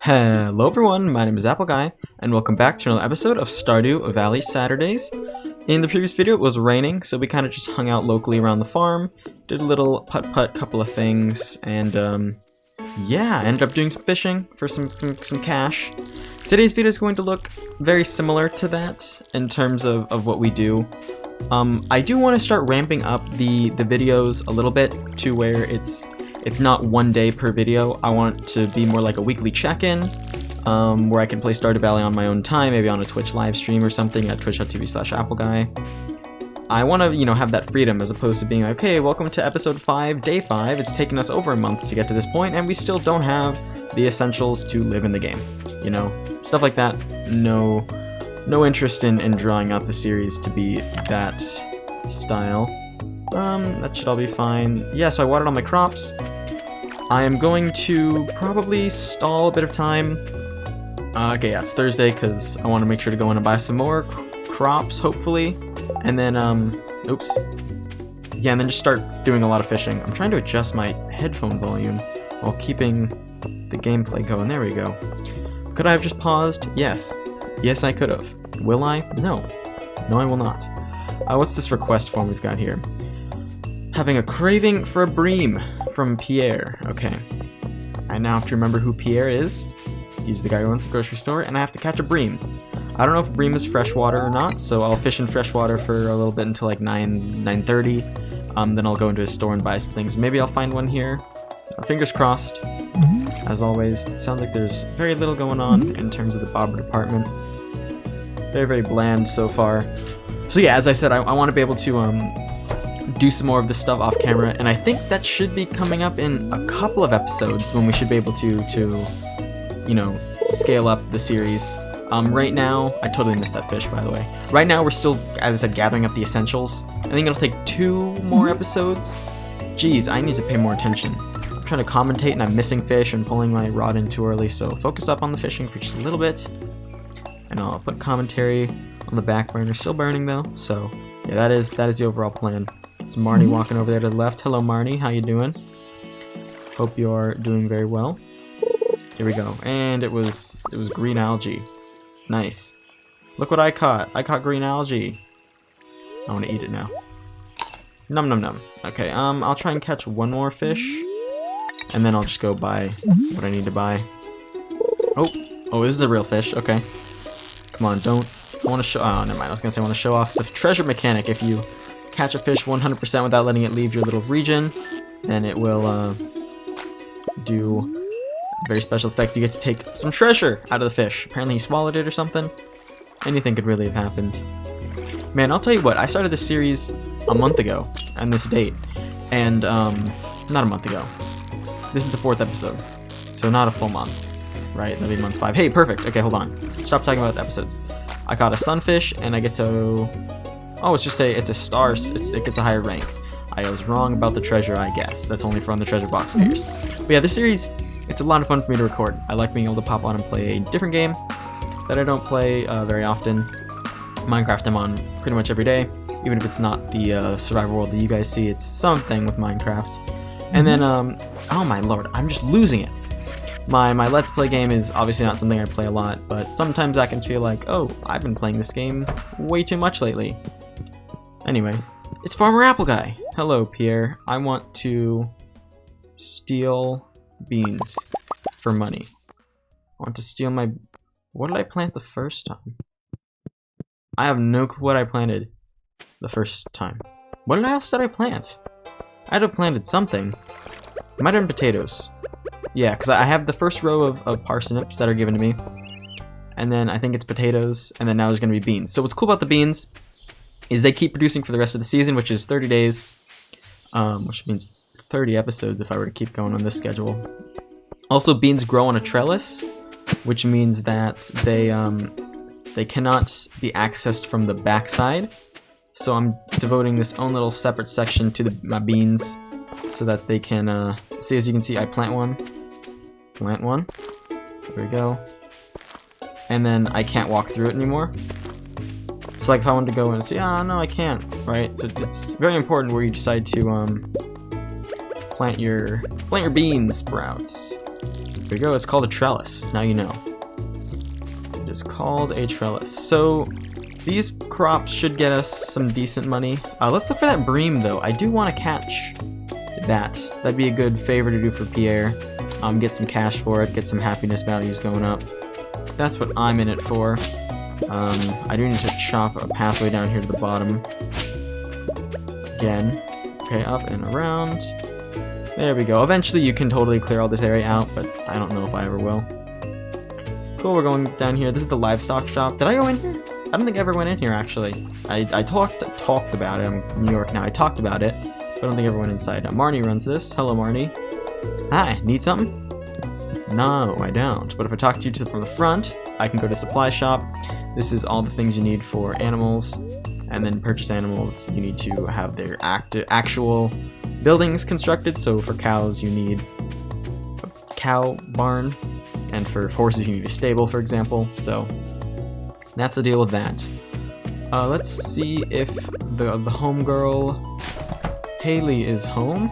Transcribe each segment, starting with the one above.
Hello everyone, my name is Apple Guy, and welcome back to another episode of Stardew Valley Saturdays. In the previous video it was raining, so we kind of just hung out locally around the farm, did a little putt-putt couple of things, and yeah, ended up doing some fishing for some cash. Today's video is going to look very similar to that in terms of what we do. I do want to start ramping up the videos a little bit to where it's not one day per video. I want it to be more like a weekly check-in, where I can play Stardew Valley on my own time, maybe on a Twitch live stream or something at twitch.tv/appleguy. I want to, have that freedom as opposed to being like, okay, welcome to episode 5, day 5. It's taken us over a month to get to this point, and we still don't have the essentials to live in the game. Stuff like that. No interest in drawing out the series to be that style. That should all be fine. Yeah, so I watered all my crops. I am going to probably stall a bit of time. Okay, yeah, it's Thursday because I want to make sure to go in and buy some more crops, hopefully. And then, oops. Yeah, and then just start doing a lot of fishing. I'm trying to adjust my headphone volume while keeping the gameplay going. There we go. Could I have just paused? Yes. Yes, I could have. Will I? No. No, I will not. What's this request form we've got here? Having a craving for a bream from Pierre. Okay. I now have to remember who Pierre is. He's the guy who owns the grocery store, and I have to catch a bream. I don't know if bream is freshwater or not, so I'll fish in freshwater for a little bit until like 9:30. Then I'll go into a store and buy some things. Maybe I'll find one here. Fingers crossed. As always, it sounds like there's very little going on in terms of the bobber department. Very, very bland so far. So yeah, as I said, I want to be able to do some more of this stuff off camera, and I think that should be coming up in a couple of episodes when we should be able to scale up the series. Right now, I totally missed that fish, by the way. Right now, we're still, as I said, gathering up the essentials. I think it'll take 2 more episodes. Jeez, I need to pay more attention. I'm trying to commentate, and I'm missing fish and pulling my rod in too early, so focus up on the fishing for just a little bit. And I'll put commentary on the back burner. Still burning, though, so yeah, that is the overall plan. It's Marnie walking over there to the left. Hello, Marnie. How you doing? Hope you are doing very well. Here we go. And it was green algae. Nice. Look what I caught. I caught green algae. I want to eat it now. Num num num. Okay, I'll try and catch one more fish, and then I'll just go buy what I need to buy. Oh, this is a real fish. Okay. Come on, don't. I want to show. Oh, never mind. I was gonna say I want to show off the treasure mechanic. If you catch a fish 100% without letting it leave your little region, then it will do a very special effect. You get to take some treasure out of the fish. Apparently he swallowed it or something. Anything could really have happened. Man, I'll tell you what, I started this series a month ago on this date, and not a month ago. This is the 4th episode, so not a full month, right? That'll be month 5. Hey, perfect. Okay, hold on. Stop talking about the episodes. I caught a sunfish, and I get to... Oh, it's a star. It gets a higher rank. I was wrong about the treasure, I guess. That's only from the treasure box appears. But yeah, this series, it's a lot of fun for me to record. I like being able to pop on and play a different game that I don't play very often. Minecraft I'm on pretty much every day, even if it's not the survival world that you guys see. It's something with Minecraft. And then, oh my lord, I'm just losing it. My Let's Play game is obviously not something I play a lot, but sometimes I can feel like, oh, I've been playing this game way too much lately. Anyway, it's Farmer Apple Guy. Hello, Pierre. I want to steal beans for money. I want to steal my... What did I plant the first time? I have no clue what I planted the first time. What else did I plant? I had to have planted something. It might have been potatoes. Yeah, because I have the first row of parsnips that are given to me. And then I think it's potatoes, and then now there's going to be beans. So what's cool about the beans is they keep producing for the rest of the season, which is 30 days, which means 30 episodes if I were to keep going on this schedule. Also, beans grow on a trellis, which means that they cannot be accessed from the backside. So I'm devoting this own little separate section to my beans so that they can, see, as you can see, I plant one, there we go, and then I can't walk through it anymore. So like if I wanted to go and see, no, I can't, right? So it's very important where you decide to plant your bean sprouts. There we go, it's called a trellis. Now you know. It is called a trellis. So, these crops should get us some decent money. Let's look for that bream, though. I do want to catch that. That'd be a good favor to do for Pierre. Get some cash for it, get some happiness values going up. That's what I'm in it for. I do need to chop a pathway down here to the bottom. Again. Okay, up and around. There we go. Eventually you can totally clear all this area out, but I don't know if I ever will. Cool, we're going down here. This is the livestock shop. Did I go in here? I don't think I ever went in here, actually. I talked about it. I'm in New York now. I talked about it, but I don't think I ever went inside. Now, Marnie runs this. Hello, Marnie. Hi, need something? No, I don't. But if I talk to you from the front, I can go to supply shop. This is all the things you need for animals. And then purchase animals, you need to have their actual buildings constructed. So for cows, you need a cow barn. And for horses, you need a stable, for example. So that's the deal with that. Let's see if the homegirl Haley is home.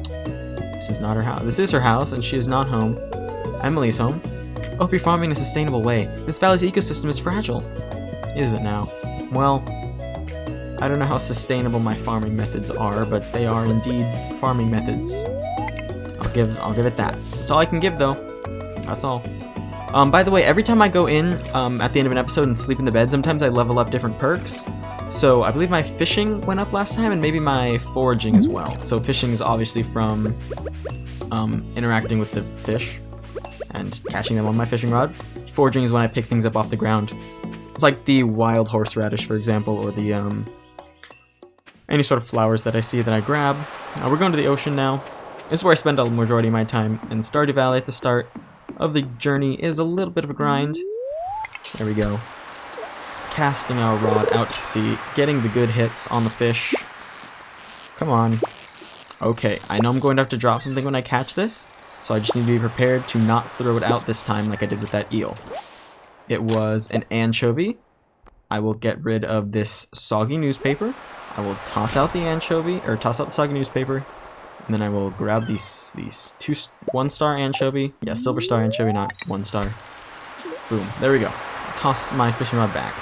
This is not her house. This is her house, and she is not home. Emily's home. I hope you're farming in a sustainable way. This valley's ecosystem is fragile. Is it now? Well, I don't know how sustainable my farming methods are, but they are indeed farming methods. I'll give it that. That's all I can give, though. That's all. By the way, every time I go in at the end of an episode and sleep in the bed, sometimes I level up different perks. So I believe my fishing went up last time, and maybe my foraging as well. So fishing is obviously from interacting with the fish and catching them on my fishing rod. Foraging is when I pick things up off the ground, like the wild horseradish, for example, or the any sort of flowers that I see that I grab. We're going to the ocean now. This is where I spend a majority of my time. And Stardew Valley at the start of the journey is a little bit of a grind. There we go. Casting our rod out to sea, getting the good hits on the fish. Come on. Okay, I know I'm going to have to drop something when I catch this, so I just need to be prepared to not throw it out this time like I did with that eel. It was an anchovy. I will get rid of this soggy newspaper. I will toss out the anchovy, or toss out the soggy newspaper, and then I will grab these one-star anchovy. Yeah, silver star anchovy, not one star. Boom. There we go. Toss my fishing rod back.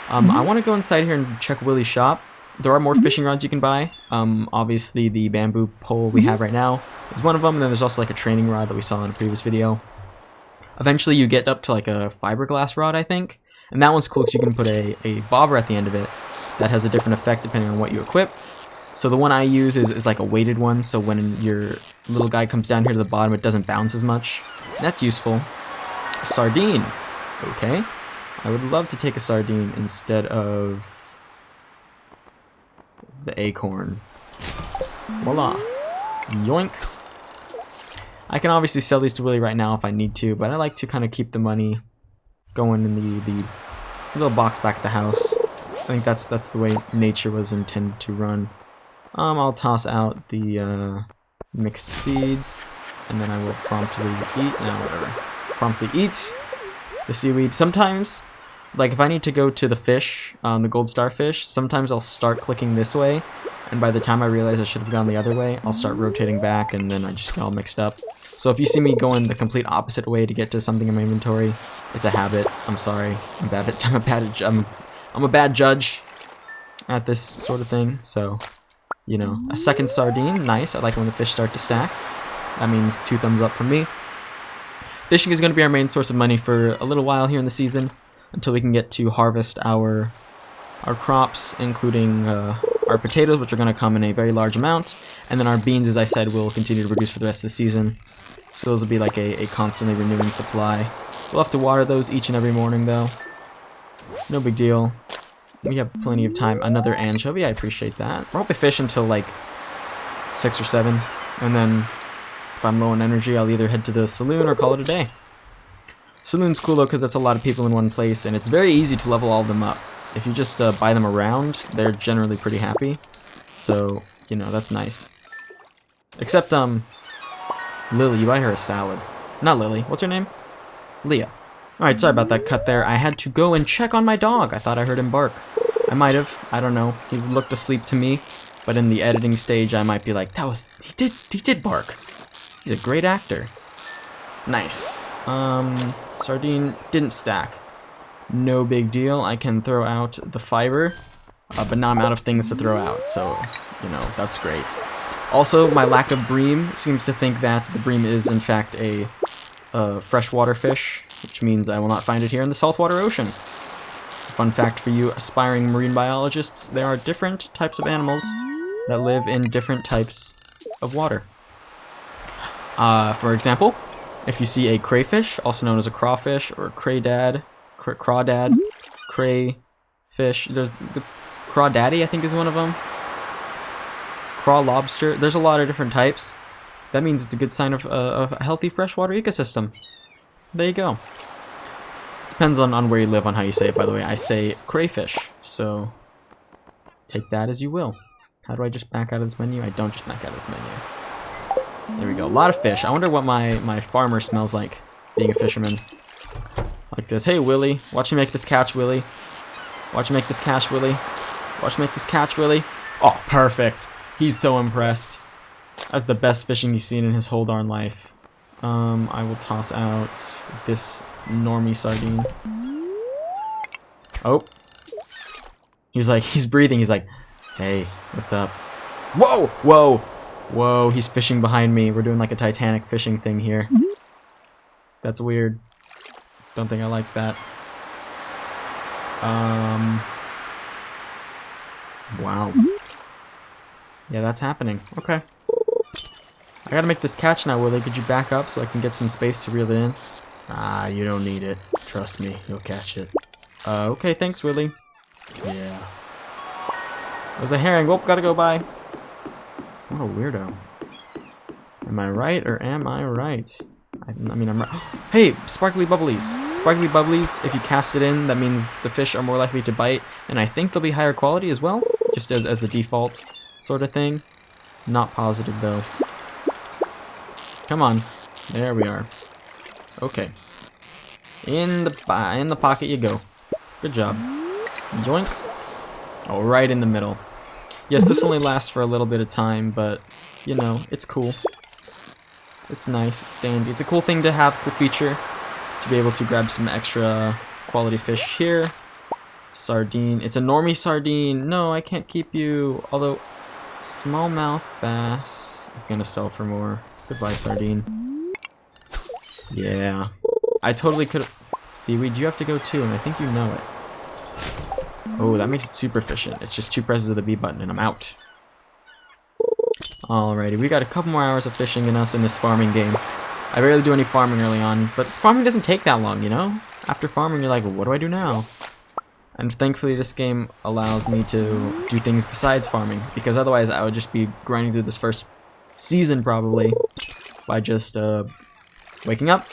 I want to go inside here and check Willie's shop. There are more fishing rods you can buy. Obviously, the bamboo pole we have right now is one of them, and then there's also like a training rod that we saw in a previous video. Eventually, you get up to like a fiberglass rod, I think, and that one's cool because you can put a bobber at the end of it that has a different effect depending on what you equip. So the one I use is like a weighted one, so when your little guy comes down here to the bottom, it doesn't bounce as much. That's useful. Sardine. Okay. I would love to take a sardine instead of the acorn. Voila. Yoink. I can obviously sell these to Willie right now if I need to, but I like to kind of keep the money going in the little box back at the house. I think that's the way nature was intended to run. I'll toss out the mixed seeds, and then I will promptly eat the seaweed. Sometimes, like if I need to go to the fish, the gold starfish, sometimes I'll start clicking this way, and by the time I realize I should have gone the other way, I'll start rotating back, and then I just get all mixed up. So if you see me going the complete opposite way to get to something in my inventory, it's a habit. I'm sorry. I'm a bad judge at this sort of thing. So, you know, a second sardine, nice. I like when the fish start to stack. That means 2 thumbs up from me. Fishing is going to be our main source of money for a little while here in the season, until we can get to harvest our crops, including our potatoes, which are going to come in a very large amount, and then our beans, as I said, will continue to produce for the rest of the season. So those will be like a constantly renewing supply. We'll have to water those each and every morning, though. No big deal. We have plenty of time. Another anchovy, I appreciate that. We'll probably fish until like 6 or 7, and then if I'm low on energy, I'll either head to the saloon or call it a day. Saloon's cool though because that's a lot of people in one place, and it's very easy to level all of them up. If you just buy them around, they're generally pretty happy. So, you know, that's nice. Except, Lily, you buy her a salad. Not Lily, what's her name? Leah. Alright, sorry about that cut there. I had to go and check on my dog. I thought I heard him bark. I might have, I don't know. He looked asleep to me, but in the editing stage I might be like, he did bark. He's a great actor. Nice. Sardine didn't stack. No big deal. I can throw out the fiber, but now I'm out of things to throw out, so, you know, that's great. Also, my lack of bream seems to think that the bream is, in fact, a freshwater fish, which means I will not find it here in the saltwater ocean. It's a fun fact for you aspiring marine biologists. There are different types of animals that live in different types of water. For example, if you see a crayfish, also known as a crawfish, or a crawdad, crayfish, there's the crawdaddy, I think is one of them. Craw lobster, there's a lot of different types. That means it's a good sign of a healthy freshwater ecosystem. There you go. Depends on where you live on how you say it, by the way. I say crayfish, so take that as you will. How do I just back out of this menu? I don't just back out of this menu. There we go. A lot of fish. I wonder what my farmer smells like, being a fisherman. Like this. Hey, Willie. Watch me make this catch, Willie. Watch me make this catch, Willie. Watch me make this catch, Willie. Oh, perfect. He's so impressed. That's the best fishing he's seen in his whole darn life. I will toss out this normie sardine. Oh. He's breathing. He's like, hey, what's up? Whoa! Whoa! Whoa, he's fishing behind me. We're doing like a Titanic fishing thing here. That's weird. Don't think I like that. Wow. Yeah, that's happening. Okay. I gotta make this catch now, Willie. Could you back up so I can get some space to reel it in? Ah, you don't need it. Trust me, you'll catch it. Okay, thanks, Willie. Yeah. There's a herring. Whoop, gotta go by. What a weirdo. Am I right or am I right? I mean, I'm right. Hey, sparkly bubblies. Sparkly bubblies, if you cast it in, that means the fish are more likely to bite, and I think they'll be higher quality as well, just as a default sort of thing. Not positive, though. Come on. There we are. Okay. In the pocket you go. Good job. Yoink. Oh, right in the middle. Yes, this only lasts for a little bit of time, but, you know, it's cool. It's nice, it's dandy. It's a cool thing to have, cool feature, to be able to grab some extra quality fish here. Sardine. It's a normie sardine. No, I can't keep you. Although, smallmouth bass is going to sell for more. Goodbye, sardine. Yeah. I totally could have... Seaweed, you have to go too, and I think you know it. Oh, that makes it super efficient. It's just 2 presses of the B button and I'm out. Alrighty, we got a couple more hours of fishing in us in this farming game. I rarely do any farming early on, but farming doesn't take that long, you know? After farming, you're like, what do I do now? And thankfully this game allows me to do things besides farming, because otherwise I would just be grinding through this first season probably by just waking up,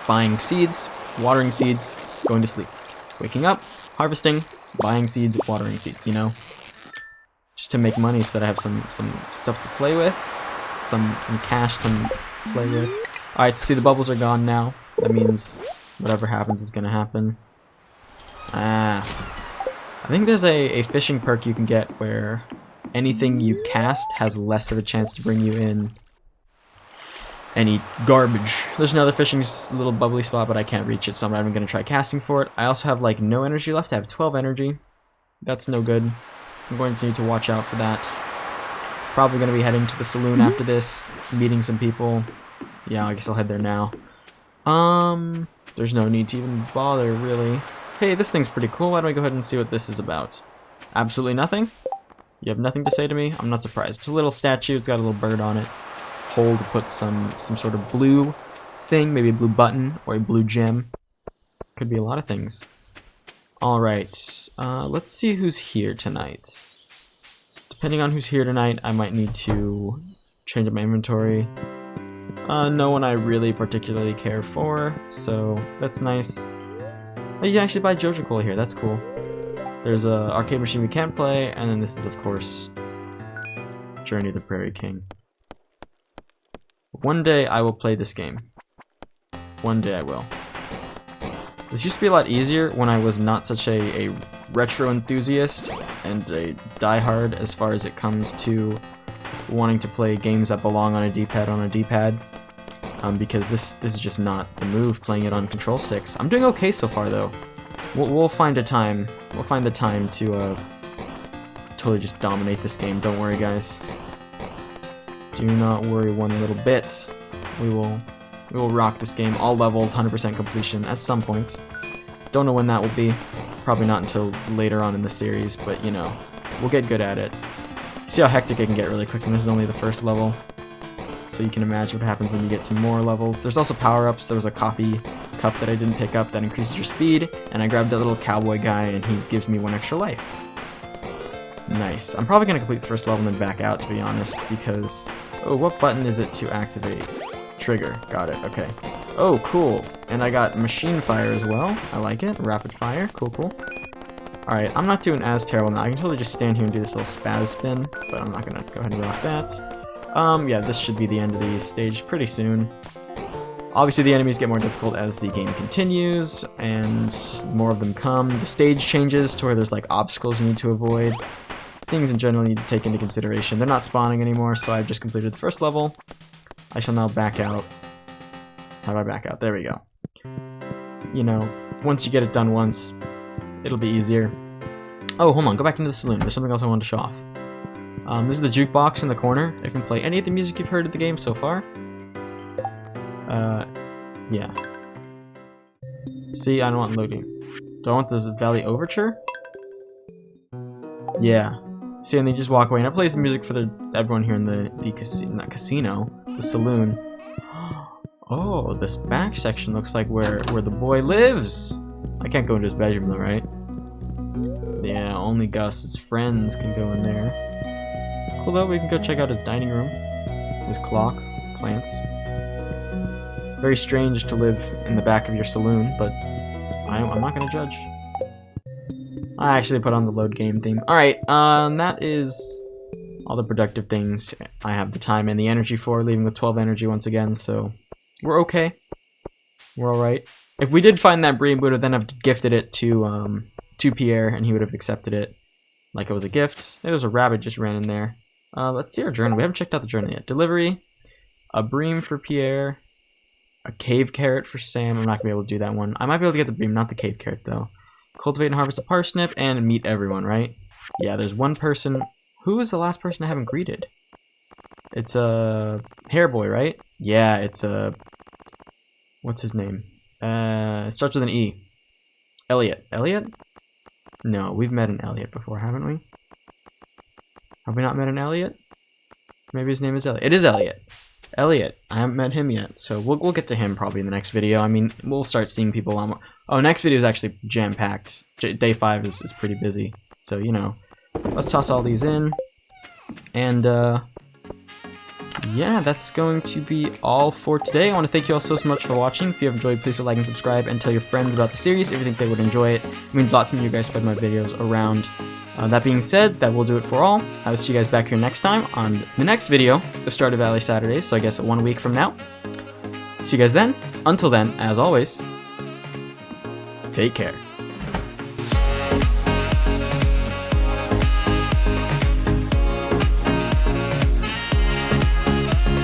buying seeds, watering seeds, going to sleep. Waking up, harvesting, buying seeds, watering seeds, you know? Just to make money so that I have some stuff to play with, some cash to play with. Alright, so see the bubbles are gone now. That means whatever happens is gonna happen. I think there's a fishing perk you can get where anything you cast has less of a chance to bring you in any garbage. There's another fishing little bubbly spot, but I can't reach it, so I'm not even going to try casting for it. I also have like no energy left. I have 12 energy. That's no good. I'm going to need to watch out for that. Probably going to be heading to the saloon after this, meeting some people. Yeah, I guess I'll head there now. There's no need to even bother, really. Hey, this thing's pretty cool. Why don't I go ahead and see what this is about? Absolutely nothing? You have nothing to say to me? I'm not surprised. It's a little statue. It's got a little bird on it. Hole to put some sort of blue thing, maybe a blue button or a blue gem. Could be a lot of things. Alright, let's see who's here tonight. Depending on who's here tonight, I might need to change up my inventory. No one I really particularly care for, so that's nice. Oh, you can actually buy Joja Cola here, that's cool. There's a arcade machine we can't play, and then this is, of course, Journey of the Prairie King. One day I will play this game. One day I will. This used to be a lot easier when I was not such a retro enthusiast and a diehard as far as it comes to wanting to play games that belong on a D-pad because this is just not the move, playing it on control sticks. I'm doing okay so far, though. We'll find a time. We'll find the time to totally just dominate this game. Don't worry, guys. Do not worry one little bit. We will rock this game. All levels, 100% completion at some point. Don't know when that will be. Probably not until later on in the series, but you know, we'll get good at it. See how hectic it can get really quick, and this is only the first level. So you can imagine what happens when you get to more levels. There's also power-ups. There was a coffee cup that I didn't pick up that increases your speed, and I grabbed that little cowboy guy, and he gives me 1 extra life. Nice. I'm probably going to complete the first level and then back out, to be honest, because... Oh, what button is it to activate? Trigger. Got it. Okay. Oh, cool. And I got machine fire as well. I like it. Rapid fire. Cool, cool. Alright, I'm not doing as terrible now. I can totally just stand here and do this little spaz spin, but I'm not going to go ahead and rock that. Yeah, this should be the end of the stage pretty soon. Obviously, the enemies get more difficult as the game continues, and more of them come. The stage changes to where there's like obstacles you need to avoid. Things in general you need to take into consideration. They're not spawning anymore, so I've just completed the first level. I shall now back out. How do I back out? There we go. You know, once you get it done once, it'll be easier. Oh, hold on, go back into the saloon. There's something else I wanted to show off. This is the jukebox in the corner. It can play any of the music you've heard of the game so far. Yeah. See, I don't want loading. Do I want this Valley Overture? Yeah. See, and they just walk away, and it plays the music for everyone here in the casino, the saloon. Oh, this back section looks like where the boy lives. I can't go into his bedroom though, right? Yeah, only Gus, his friends, can go in there. Cool though, we can go check out his dining room, his clock, plants. Very strange to live in the back of your saloon, but I'm not gonna judge. I actually put on the load game theme. Alright, that is all the productive things I have the time and the energy for, leaving with 12 energy once again, so we're okay. We're alright. If we did find that Bream, we would have then have gifted it to Pierre, and he would have accepted it like it was a gift. There was a rabbit just ran in there. Let's see our journal. We haven't checked out the journal yet. Delivery, a Bream for Pierre, a cave carrot for Sam. I'm not going to be able to do that one. I might be able to get the Bream, not the cave carrot, though. Cultivate and harvest a parsnip, and meet everyone, right? Yeah, there's one person. Who is the last person I haven't greeted? It's a hair boy, right? Yeah, it's a... What's his name? It starts with an E. Elliot. Elliot? No, we've met an Elliot before, haven't we? Have we not met an Elliot? Maybe his name is Elliot. It is Elliot. Elliot. I haven't met him yet, so we'll get to him probably in the next video. I mean, we'll start seeing people a lot more. Oh, next video is actually jam-packed. Day 5 is pretty busy, so, you know. Let's toss all these in. And, yeah, that's going to be all for today. I want to thank you all so much for watching. If you have enjoyed, please like and subscribe, and tell your friends about the series if you think they would enjoy it. It means a lot to me you guys spread my videos around. That being said, that will do it for all. I will see you guys back here next time on the next video, the Stardew Valley Saturdays, so I guess 1 week from now. See you guys then. Until then, as always, take care.